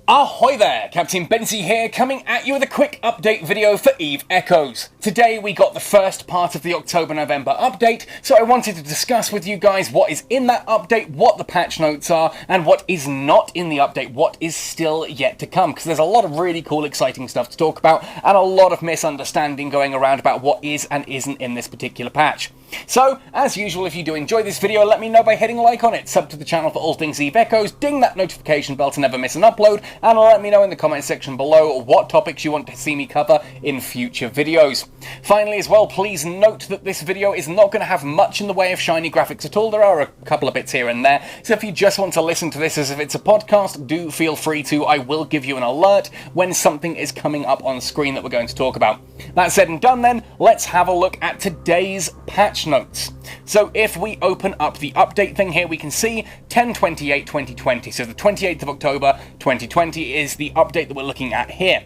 Ahoy there, Captain Benzie here, coming at you with a quick update video for EVE Echoes. Today we got the first part of the October-November update, so I wanted to discuss with you guys what is in that update, what the patch notes are, and what is not in the update, what is still yet to come, because there's a lot of really cool, exciting stuff to talk about, and a lot of misunderstanding going around about what is and isn't in this particular patch. So, as usual, if you do enjoy this video, let me know by hitting like on it, sub to the channel for all things EVE Echoes, ding that notification bell to never miss an upload, and let me know in the comment section below what topics you want to see me cover in future videos. Finally as well, please note that this video is not going to have much in the way of shiny graphics at all. There are a couple of bits here and there, so if you just want to listen to this as if it's a podcast, do feel free to. I will give you an alert when something is coming up on screen that we're going to talk about. That said and done then, let's have a look at today's patch notes. So if we open up the update thing here, we can see 10/28/2020, so the 28th of October 2020 is the update that we're looking at here.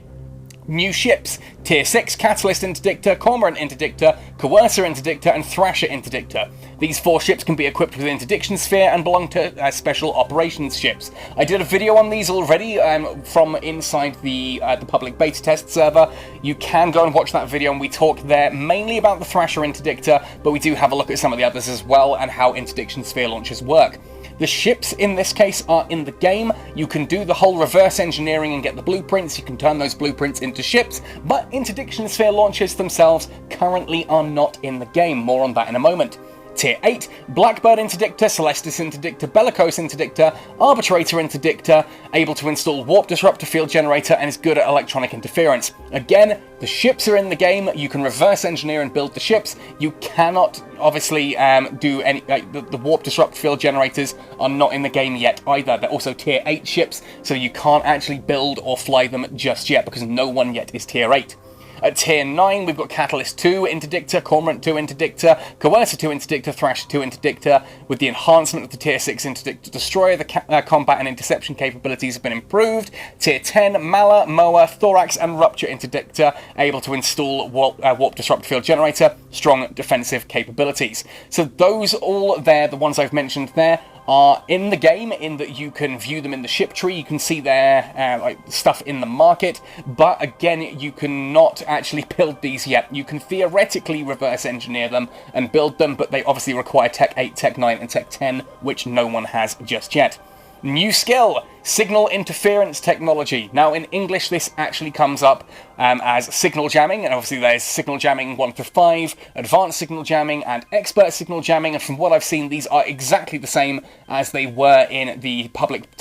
New ships: Tier 6 Catalyst Interdictor, Cormorant Interdictor, Coercer Interdictor, and Thrasher Interdictor. These 4 ships can be equipped with Interdiction Sphere and belong to Special Operations ships. I did a video on these already from inside the public beta test server. You can go and watch that video, and we talk there mainly about the Thrasher Interdictor, but we do have a look at some of the others as well and how Interdiction Sphere launches work. The ships in this case are in the game. You can do the whole reverse engineering and get the blueprints. You can turn those blueprints into ships, but Interdiction Sphere launches themselves currently are not in the game. More on that in a moment. Tier 8, Blackbird Interdictor, Celestis Interdictor, Bellicose Interdictor, Arbitrator Interdictor, able to install Warp Disruptor Field Generator, and is good at electronic interference. Again, the ships are in the game. You can reverse engineer and build the ships. You cannot, obviously, do any... the Warp Disruptor Field Generators are not in the game yet either. They're also Tier 8 ships, so you can't actually build or fly them just yet, because no one yet is Tier 8. At Tier 9, we've got Catalyst 2 Interdictor, Cormorant 2 Interdictor, Coercer 2 Interdictor, Thrasher 2 Interdictor. With the enhancement of the Tier 6 Interdictor Destroyer, the combat and interception capabilities have been improved. Tier 10, Mala, Moa, Thorax, and Rupture Interdictor, able to install Warp Disruptor Field Generator, strong defensive capabilities. So those all there, the ones I've mentioned there, are in the game, in that you can view them in the ship tree. You can see their stuff in the market, but again, you cannot actually build these yet. You can theoretically reverse engineer them and build them, but they obviously require Tech 8, Tech 9, and Tech 10, which no one has just yet. New skill: Signal Interference Technology. Now in English this actually comes up as Signal Jamming, and obviously there's Signal Jamming 1 to 5, Advanced Signal Jamming, and Expert Signal Jamming, and from what I've seen these are exactly the same as they were in the public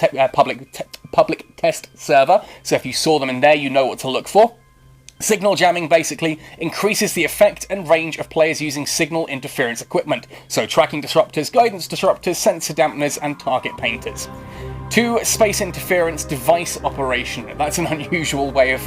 test server, so if you saw them in there you know what to look for. Signal jamming basically increases the effect and range of players using signal interference equipment, so tracking disruptors, guidance disruptors, sensor dampeners, and target painters. 2. Space interference device operation. That's an unusual way of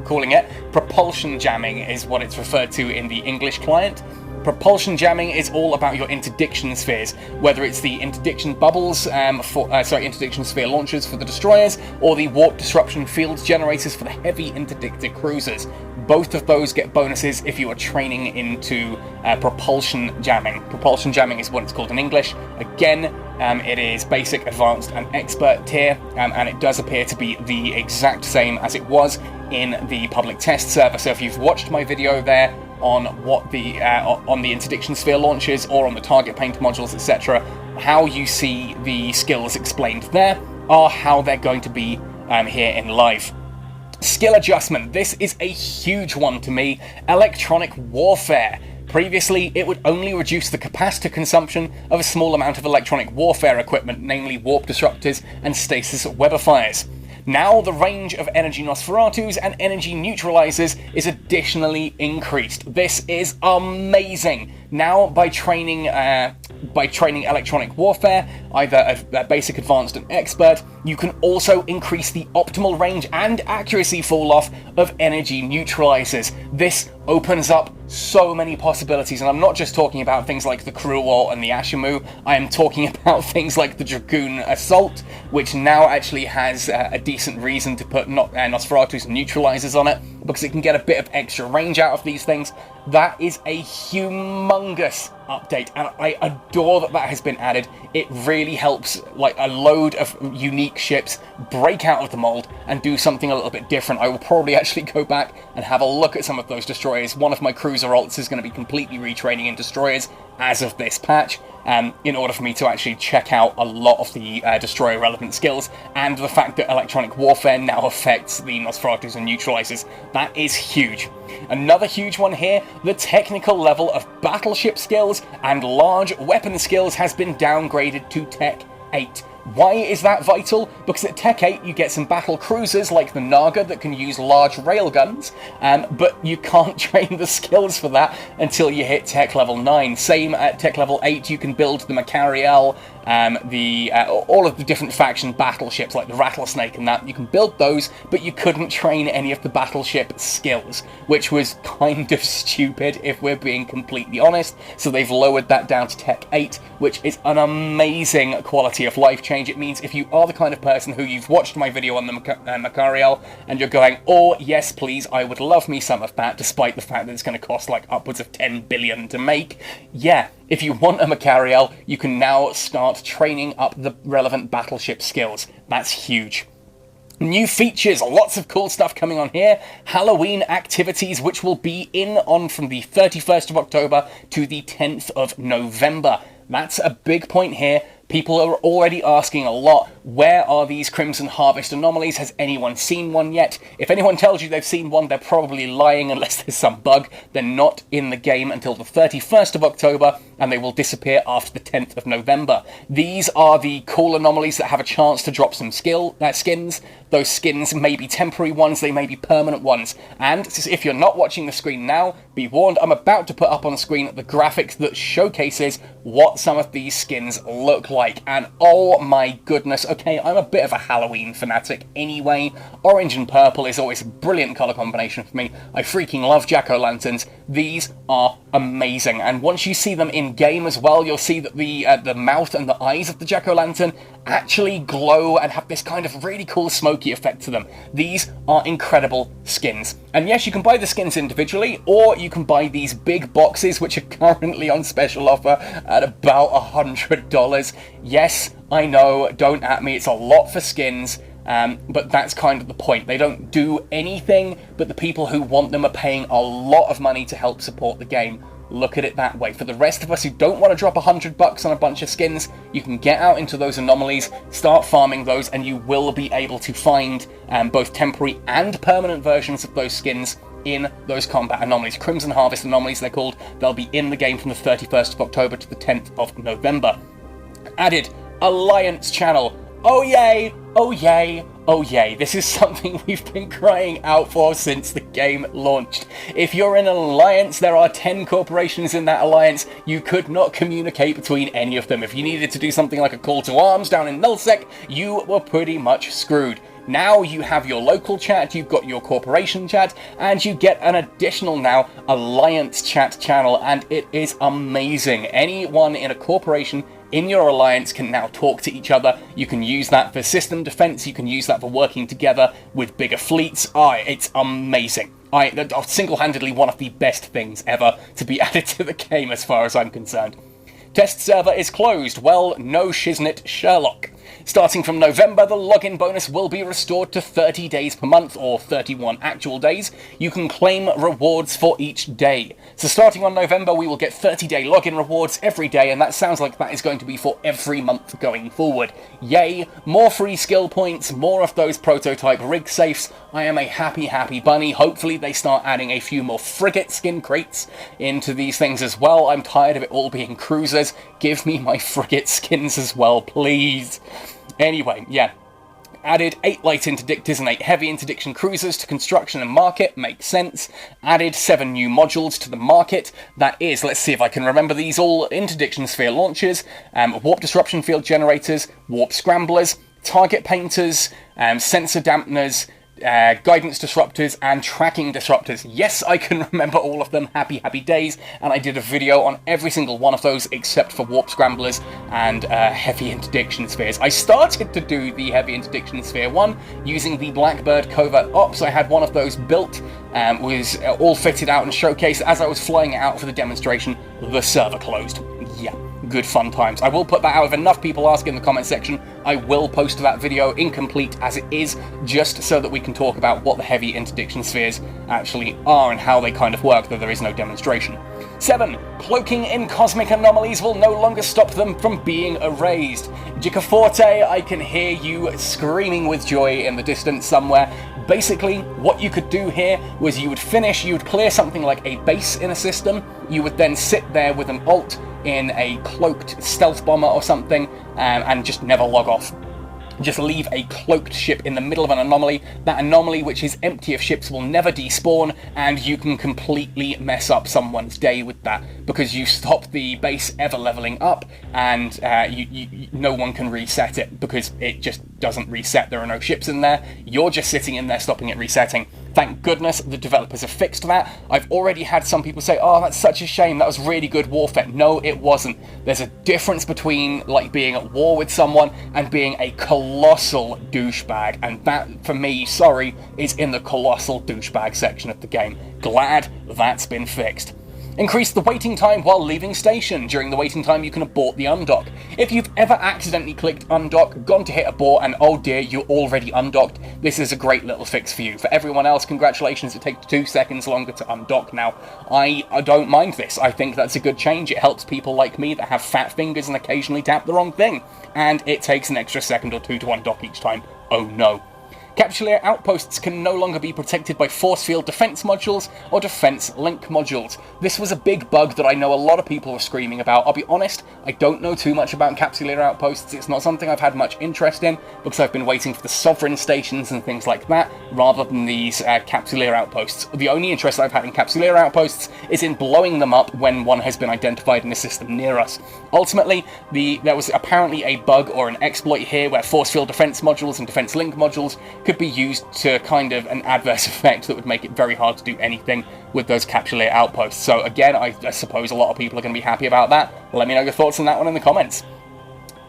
calling it. Propulsion jamming is what it's referred to in the English client. Propulsion jamming is all about your interdiction spheres, whether it's the interdiction bubbles interdiction sphere launchers for the destroyers, or the warp disruption field generators for the heavy interdictor cruisers. Both of those get bonuses if you are training into propulsion jamming. Propulsion jamming is what it's called in English. Again, it is basic, advanced, and expert tier, and it does appear to be the exact same as it was in the public test server. So if you've watched my video there on what the on the interdiction sphere launches or on the target paint modules, etc., how you see the skills explained there are how they're going to be here in live. Skill adjustment. This is a huge one to me. Electronic warfare. Previously, it would only reduce the capacitor consumption of a small amount of electronic warfare equipment, namely warp disruptors and stasis webifiers. Now the range of energy Nosferatus and energy neutralizers is additionally increased. This is amazing. Now by training electronic warfare, either a basic, advanced, and expert, you can also increase the optimal range and accuracy fall-off of energy neutralizers. This opens up so many possibilities, and I'm not just talking about things like the Cruel and the Ashimu. I am talking about things like the Dragoon Assault, which now actually has a decent reason to put Nosferatus and neutralizers on it, because it can get a bit of extra range out of these things. That is a humongous update, and I adore that has been added. It really helps like a load of unique ships break out of the mold and do something a little bit different. I will probably actually go back and have a look at some of those destroyers. One of my cruiser alts is going to be completely retraining in destroyers as of this patch, in order for me to actually check out a lot of the destroyer relevant skills, and the fact that electronic warfare now affects the Nosferatus and neutralizers. That is huge. Another huge one here, the technical level of battleship skills and large weapon skills has been downgraded to Tech 8. Why is that vital? Because at Tech 8 you get some battle cruisers like the Naga that can use large railguns, but you can't train the skills for that until you hit Tech level 9. Same at Tech level 8, you can build the Macariel, all of the different faction battleships like the Rattlesnake and that. You can build those, but you couldn't train any of the battleship skills, which was kind of stupid if we're being completely honest. So they've lowered that down to Tech 8, which is an amazing quality of life change. It means if you are the kind of person who you've watched my video on the Macariel and you're going, oh yes please, I would love me some of that, despite the fact that it's going to cost like upwards of 10 billion to make, yeah, if you want a Macariel, you can now start training up the relevant battleship skills. That's huge. New features, lots of cool stuff coming on here. Halloween activities, which will be on from the 31st of October to the 10th of November. That's a big point here. People are already asking a lot, where are these Crimson Harvest anomalies? Has anyone seen one yet? If anyone tells you they've seen one, they're probably lying unless there's some bug. They're not in the game until the 31st of October, and they will disappear after the 10th of November. These are the cool anomalies that have a chance to drop some skins. Those skins may be temporary ones, they may be permanent ones. And if you're not watching the screen now, be warned, I'm about to put up on the screen the graphics that showcases what some of these skins look like. And oh my goodness, okay, I'm a bit of a Halloween fanatic anyway. Orange and purple is always a brilliant colour combination for me. I freaking love jack-o'-lanterns. These are amazing. And once you see them in game as well, you'll see that the mouth and the eyes of the jack-o'-lantern actually glow and have this kind of really cool smoky effect to them. These are incredible skins. And yes, you can buy the skins individually, or you can buy these big boxes, which are currently on special offer at about $100. Yes, I know, don't at me, it's a lot for skins, but that's kind of the point. They don't do anything, but the people who want them are paying a lot of money to help support the game. Look at it that way. For the rest of us who don't want to drop $100 on a bunch of skins, you can get out into those anomalies, start farming those, and you will be able to find both temporary and permanent versions of those skins in those combat anomalies. Crimson Harvest anomalies, they're called. They'll be in the game from the 31st of October to the 10th of November. Added Alliance channel. Oh yay! Oh yay! Oh yay, this is something we've been crying out for since the game launched. If you're in an alliance, there are 10 corporations in that alliance. You could not communicate between any of them. If you needed to do something like a call to arms down in Nullsec, you were pretty much screwed. Now you have your local chat, you've got your corporation chat, and you get an additional now alliance chat channel, and it is amazing. Anyone in a corporation in your alliance can now talk to each other. You can use that for system defense, you can use that for working together with bigger fleets. It's amazing. Single-handedly one of the best things ever to be added to the game as far as I'm concerned. Test server is closed. Well, no shiznit Sherlock. Starting from November, the login bonus will be restored to 30 days per month, or 31 actual days. You can claim rewards for each day. So starting on November, we will get 30-day login rewards every day, and that sounds like that is going to be for every month going forward. Yay! More free skill points, more of those prototype rig safes. I am a happy, happy bunny. Hopefully they start adding a few more frigate skin crates into these things as well. I'm tired of it all being cruisers. Give me my frigate skins as well, please. Anyway, yeah. Added 8 light interdictors and 8 heavy interdiction cruisers to construction and market. Makes sense. Added 7 new modules to the market. That is, let's see if I can remember these all. Interdiction sphere launchers, warp disruption field generators, warp scramblers, target painters, sensor dampeners, guidance disruptors, and tracking disruptors. Yes, I can remember all of them. Happy days. And I did a video on every single one of those except for warp scramblers and heavy interdiction spheres. I started to do the heavy interdiction sphere one using the Blackbird Covert Ops. I had one of those built, was all fitted out and showcased. As I was flying it out for the demonstration, the server closed. Yeah. Good fun times. I will put that out if enough people ask in the comment section. I will post that video incomplete as it is, just so that we can talk about what the heavy interdiction spheres actually are and how they kind of work, though there is no demonstration. 7. Cloaking in cosmic anomalies will no longer stop them from being erased. Jicaforte, I can hear you screaming with joy in the distance somewhere. Basically, what you could do here was you would clear something like a base in a system, you would then sit there with an alt in a cloaked stealth bomber or something, and just never log off. Just leave a cloaked ship in the middle of an anomaly. That anomaly, which is empty of ships, will never despawn, and you can completely mess up someone's day with that, because you stop the base ever leveling up, and no one can reset it, because it just doesn't reset. There are no ships in there. You're just sitting in there stopping it resetting. Thank goodness the developers have fixed that. I've already had some people say, oh, that's such a shame, that was really good warfare. No, it wasn't. There's a difference between like being at war with someone and being a colossal douchebag, and that, for me, sorry, is in the colossal douchebag section of the game. Glad that's been fixed. Increase the waiting time while leaving station. During the waiting time, you can abort the undock. If you've ever accidentally clicked undock, gone to hit abort, and oh dear, you're already undocked, this is a great little fix for you. For everyone else, congratulations, it takes 2 seconds longer to undock now. I don't mind this. I think that's a good change. It helps people like me that have fat fingers and occasionally tap the wrong thing. And it takes an extra second or 2 to undock each time. Oh no. Capsuleer outposts can no longer be protected by force field defense modules or defense link modules. This was a big bug that I know a lot of people were screaming about. I'll be honest, I don't know too much about Capsuleer outposts. It's not something I've had much interest in, because I've been waiting for the sovereign stations and things like that, rather than these Capsuleer outposts. The only interest I've had in Capsuleer outposts is in blowing them up when one has been identified in a system near us. Ultimately, there was apparently a bug or an exploit here where force field defense modules and defense link modules could be used to kind of an adverse effect that would make it very hard to do anything with those Capsuleer outposts. So again, I suppose a lot of people are going to be happy about that. Let me know your thoughts on that one in the comments.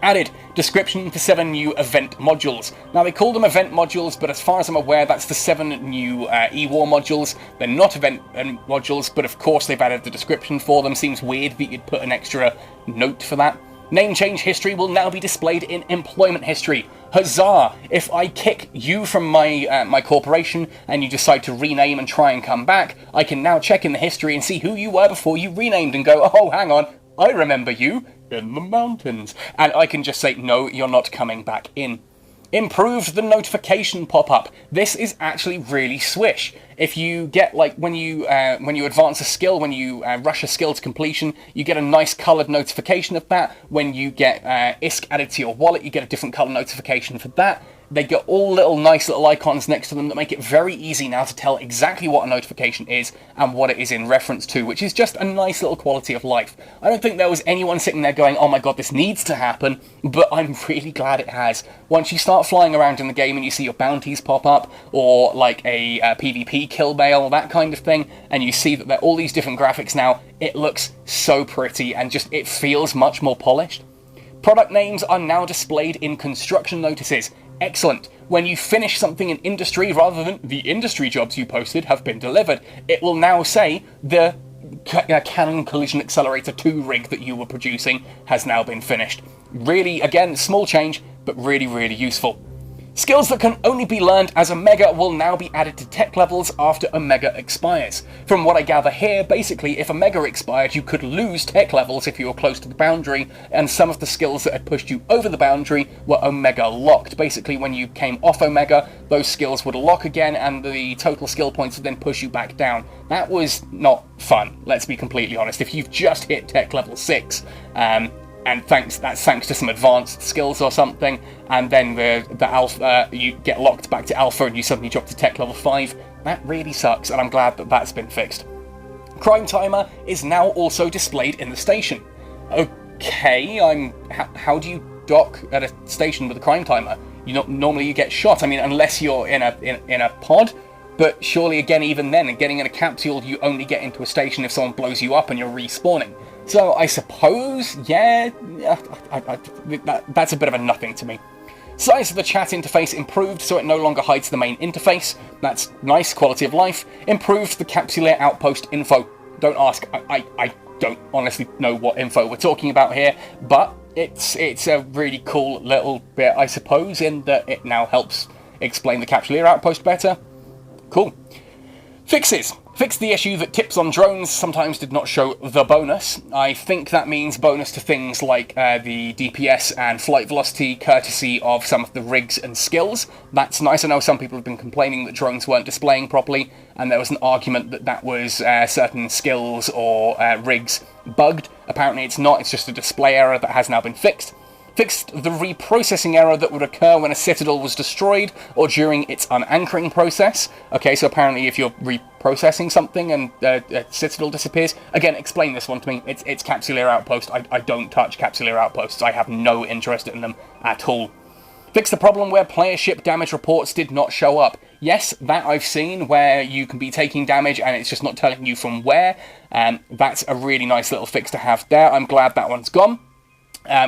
Added description for 7 new event modules. Now, they call them event modules, but as far as I'm aware, that's the 7 new E-War modules. They're not event modules, but of course they've added the description for them. Seems weird that you'd put an extra note for that. Name change history will now be displayed in employment history. Huzzah! If I kick you from my corporation and you decide to rename and try and come back, I can now check in the history and see who you were before you renamed and go, oh, hang on, I remember you in the mountains. And I can just say, no, you're not coming back in. Improved the notification pop-up. This is actually really swish. If you get, like, when you advance a skill, when you rush a skill to completion, you get a nice coloured notification of that. When you get ISK added to your wallet, you get a different colour notification for that. They get all nice little icons next to them that make it very easy now to tell exactly what a notification is and what it is in reference to, which is just a nice little quality of life. I don't think there was anyone sitting there going, oh my god, this needs to happen, but I'm really glad it has. Once you start flying around in the game and you see your bounties pop up, or like a PvP kill mail, that kind of thing, and you see that there are all these different graphics now, it looks so pretty and just it feels much more polished. Product names are now displayed in construction notices. Excellent. When you finish something in industry, rather than the industry jobs you posted have been delivered, it will now say the Cannon Collision Accelerator 2 rig that you were producing has now been finished. Really, again, small change, but really, really useful. Skills that can only be learned as Omega will now be added to tech levels after Omega expires. From what I gather here, basically, if Omega expired, you could lose tech levels if you were close to the boundary, and some of the skills that had pushed you over the boundary were Omega locked. Basically, when you came off Omega, those skills would lock again, and the total skill points would then push you back down. That was not fun, let's be completely honest. If you've just hit tech level 6, and that's thanks to some advanced skills or something, and then the alpha, you get locked back to alpha and you suddenly drop to tech level 5. That really sucks, and I'm glad that that's been fixed. Crime Timer is now also displayed in the station. Okay, how do you dock at a station with a Crime Timer? normally you get shot. I mean, unless you're in a pod. But surely, again, even then, getting in a capsule, you only get into a station if someone blows you up and you're respawning. So I suppose, yeah, that's a bit of a nothing to me. Size of the chat interface improved, so it no longer hides the main interface. That's nice, quality of life. Improved the Capsuleer Outpost info. Don't ask, I don't honestly know what info we're talking about here, but it's a really cool little bit, I suppose, in that it now helps explain the Capsuleer Outpost better. Cool. Fixes. Fixed the issue that tips on drones sometimes did not show the bonus. I think that means bonus to things like the DPS and flight velocity, courtesy of some of the rigs and skills. That's nice. I know some people have been complaining that drones weren't displaying properly, and there was an argument that that was certain skills or rigs bugged. Apparently it's not, it's just a display error that has now been fixed. Fixed the reprocessing error that would occur when a citadel was destroyed or during its unanchoring process. Okay, so apparently if you're reprocessing something and a citadel disappears, again, explain this one to me. It's Capsuleer Outpost. I don't touch Capsuleer Outposts. I have no interest in them at all. Fix the problem where player ship damage reports did not show up. Yes, that I've seen, where you can be taking damage and it's just not telling you from where. That's a really nice little fix to have there. I'm glad that one's gone.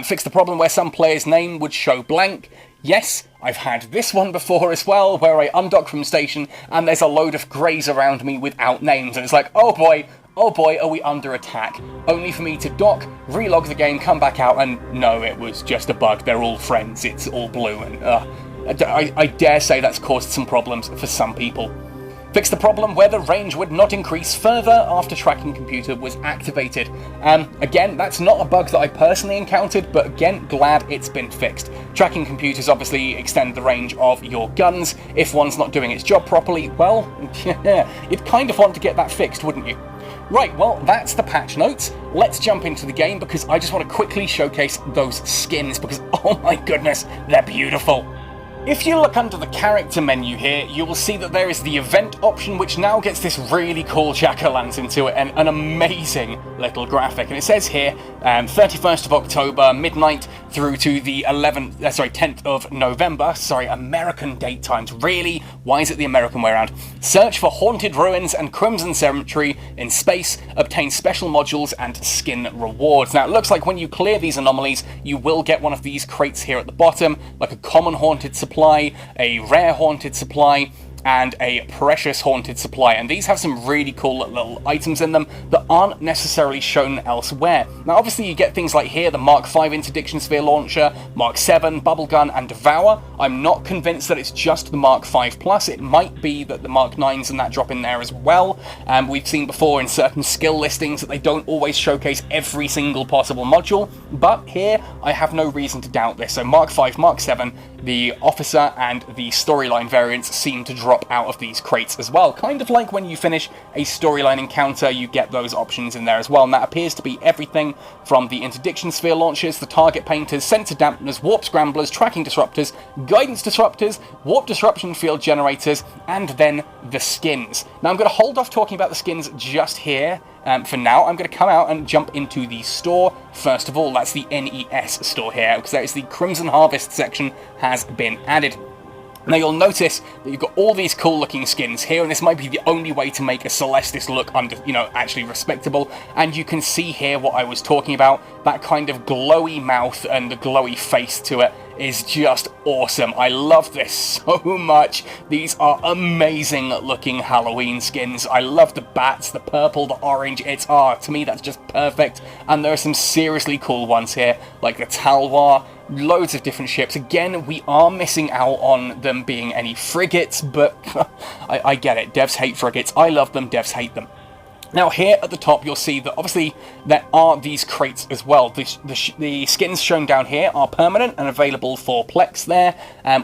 Fix the problem where some player's name would show blank. Yes, I've had this one before as well, where I undock from station and there's a load of greys around me without names, and it's like, oh boy, are we under attack? Only for me to dock, relog the game, come back out, and no, it was just a bug. They're all friends, it's all blue, and I dare say that's caused some problems for some people. Fix the problem where the range would not increase further after tracking computer was activated. Again, that's not a bug that I personally encountered, but again, glad it's been fixed. Tracking computers obviously extend the range of your guns. If one's not doing its job properly, well, you'd kind of want to get that fixed, wouldn't you? Right, well, that's the patch notes. Let's jump into the game because I just want to quickly showcase those skins because, oh my goodness, they're beautiful. If you look under the character menu here, you will see that there is the event option, which now gets this really cool jack-o'-lantern to it and an amazing little graphic. And it says here, 31st of October, midnight, through to the 10th of November. Sorry, American date times. Really? Why is it the American way around? Search for Haunted Ruins and Crimson Cemetery in space, obtain special modules and skin rewards. Now, it looks like when you clear these anomalies, you will get one of these crates here at the bottom, like a common haunted supply, a rare haunted supply, and a precious haunted supply, and these have some really cool little items in them that aren't necessarily shown elsewhere. Now obviously you get things like here, the Mark V Interdiction Sphere Launcher, Mark 7, Bubble Gun, and Devour. I'm not convinced that it's just the Mark V Plus. It might be that the Mark 9s and that drop in there as well. We've seen before in certain skill listings that they don't always showcase every single possible module, but here I have no reason to doubt this. So Mark V, Mark 7, the Officer, and the Storyline variants seem to drop out of these crates as well. Kind of like when you finish a storyline encounter, you get those options in there as well, and that appears to be everything from the Interdiction Sphere Launchers, the Target Painters, Sensor Dampeners, Warp Scramblers, Tracking Disruptors, Guidance Disruptors, Warp Disruption Field Generators, and then the skins. Now I'm going to hold off talking about the skins just here. For now, I'm going to come out and jump into the store. First of all, that's the NES store here, because there is the Crimson Harvest section has been added. Now you'll notice that you've got all these cool looking skins here, and this might be the only way to make a Celestis look actually respectable. And you can see here what I was talking about. That kind of glowy mouth and the glowy face to it is just awesome. I love this so much. These are amazing looking Halloween skins. I love the bats, the purple, the orange. To me that's just perfect. And there are some seriously cool ones here, like the Talwar. Loads of different ships. Again, we are missing out on them being any frigates, but I get it. Devs hate frigates. I love them. Devs hate them. Now here at the top you'll see that obviously there are these crates as well. The skins shown down here are permanent and available for Plex there,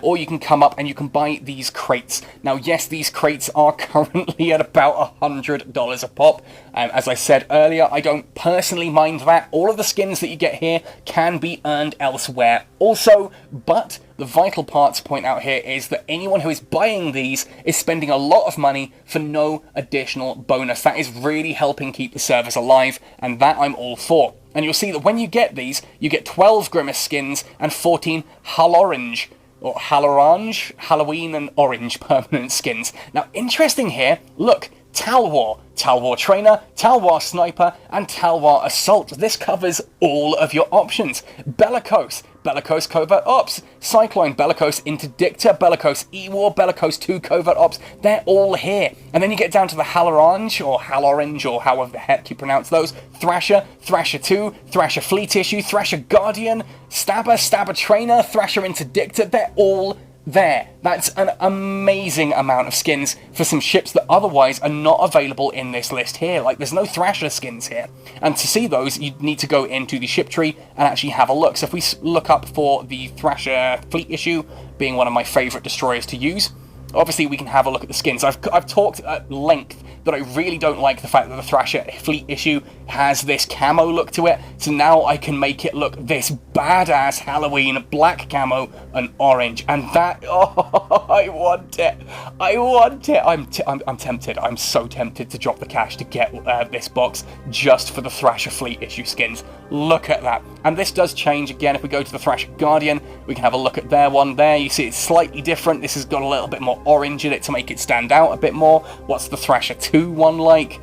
or you can come up and you can buy these crates. Now yes, these crates are currently at about $100 a pop. As I said earlier, I don't personally mind that. All of the skins that you get here can be earned elsewhere also, but the vital part to point out here is that anyone who is buying these is spending a lot of money for no additional bonus. That is really helping keep the servers alive, and that I'm all for. And you'll see that when you get these, you get 12 Grimace skins and 14 Hull Orange. or Halorange, Halloween and Orange permanent skins. Now, interesting here, look, Talwar, Talwar Trainer, Talwar Sniper, and Talwar Assault. This covers all of your options. Bellicose, Bellicose Covert Ops, Cyclone, Bellicose Interdictor, Bellicose E-War, Bellicose 2 Covert Ops, they're all here. And then you get down to the Halorange, or Halorange, or however the heck you pronounce those, Thrasher, Thrasher 2, Thrasher Fleet Issue, Thrasher Guardian, Stabber, Stabber Trainer, Thrasher Interdictor, they're all there. That's an amazing amount of skins for some ships that otherwise are not available in this list here. Like, there's no Thrasher skins here. And to see those, you need to go into the ship tree and actually have a look. So if we look up for the Thrasher Fleet Issue, being one of my favourite destroyers to use, obviously we can have a look at the skins. I've talked at length that I really don't like the fact that the Thrasher Fleet Issue has this camo look to it, so now I can make it look this badass Halloween black camo and orange, and that, oh, I want it. I'm tempted. I'm so tempted to drop the cash to get this box just for the Thrasher Fleet Issue skins. Look at that. And this does change again. If we go to the Thrasher Guardian, we can have a look at their one there. You see it's slightly different. This has got a little bit more orange in it to make it stand out a bit more. What's the Thrasher 2 one like?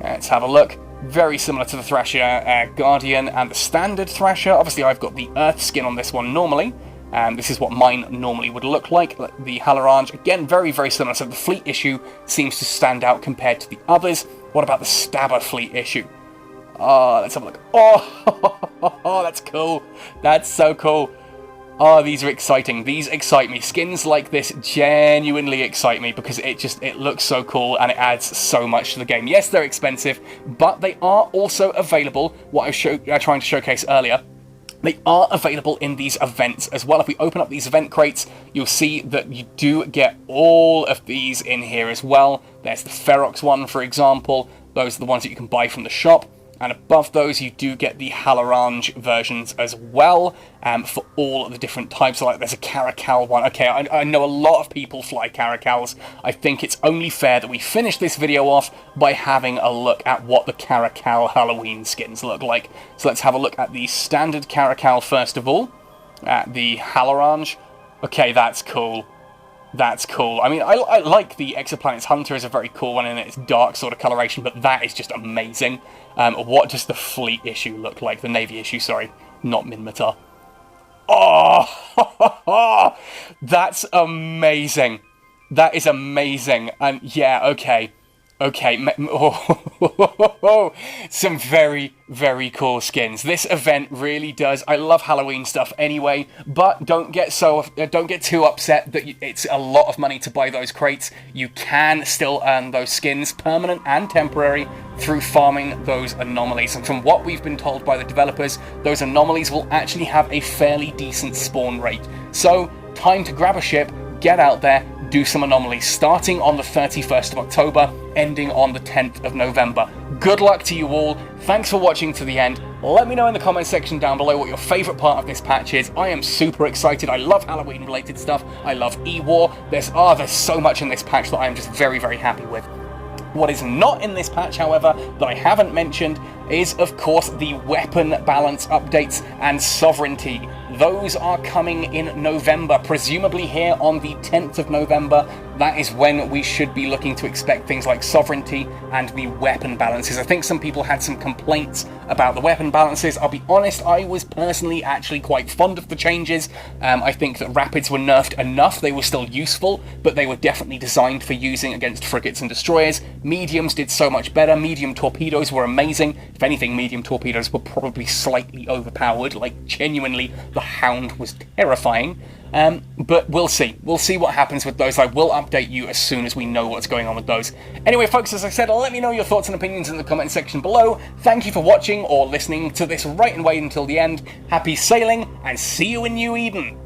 Let's have a look. Very similar to the Thrasher Guardian and the standard Thrasher. Obviously, I've got the Earth skin on this one normally. This is what mine normally would look like. The Halorange, again, very, very similar. So the Fleet Issue seems to stand out compared to the others. What about the Stabber Fleet Issue? Oh, let's have a look. Oh, that's cool. That's so cool. Oh, these are exciting. These excite me. Skins like this genuinely excite me because it looks so cool and it adds so much to the game. Yes, they're expensive, but they are also available, what I was trying to showcase earlier. They are available in these events as well. If we open up these event crates, you'll see that you do get all of these in here as well. There's the Ferox one, for example. Those are the ones that you can buy from the shop. And above those, you do get the Halorange versions as well, for all of the different types. So, like, there's a Caracal one. Okay, I know a lot of people fly Caracals. I think it's only fair that we finish this video off by having a look at what the Caracal Halloween skins look like. So let's have a look at the standard Caracal first of all, at the Halorange. Okay, that's cool. That's cool. I mean, I like the Exoplanets Hunter is a very cool one in its dark sort of coloration, but that is just amazing. What does the Fleet Issue look like? The Navy Issue, sorry, not Minmatar. Oh, that's amazing. That is amazing. And yeah, okay. Some very, very cool skins. This event really does. I love Halloween stuff anyway, but don't get too upset that it's a lot of money to buy those crates. You can still earn those skins, permanent and temporary, through farming those anomalies. And from what we've been told by the developers, those anomalies will actually have a fairly decent spawn rate. So, time to grab a ship, get out there, do some anomalies, starting on the 31st of October, ending on the 10th of November. Good luck to you all. Thanks for watching to the end. Let me know in the comment section down below what your favourite part of this patch is. I am super excited. I love Halloween related stuff. I love E-War. There's so much in this patch that I am just very, very happy with. What is not in this patch, however, that I haven't mentioned is, of course, the weapon balance updates and sovereignty. Those are coming in November, presumably here on the 10th of November. That is when we should be looking to expect things like sovereignty and the weapon balances. I think some people had some complaints about the weapon balances. I'll be honest, I was personally actually quite fond of the changes. I think that rapids were nerfed enough. They were still useful, but they were definitely designed for using against frigates and destroyers. Mediums did so much better. Medium torpedoes were amazing. If anything, medium torpedoes were probably slightly overpowered. Like, genuinely, the Hound was terrifying. But we'll see. We'll see what happens with those. I will update you as soon as we know what's going on with those. Anyway, folks, as I said, let me know your thoughts and opinions in the comment section below. Thank you for watching or listening to this right and wait until the end. Happy sailing, and see you in New Eden.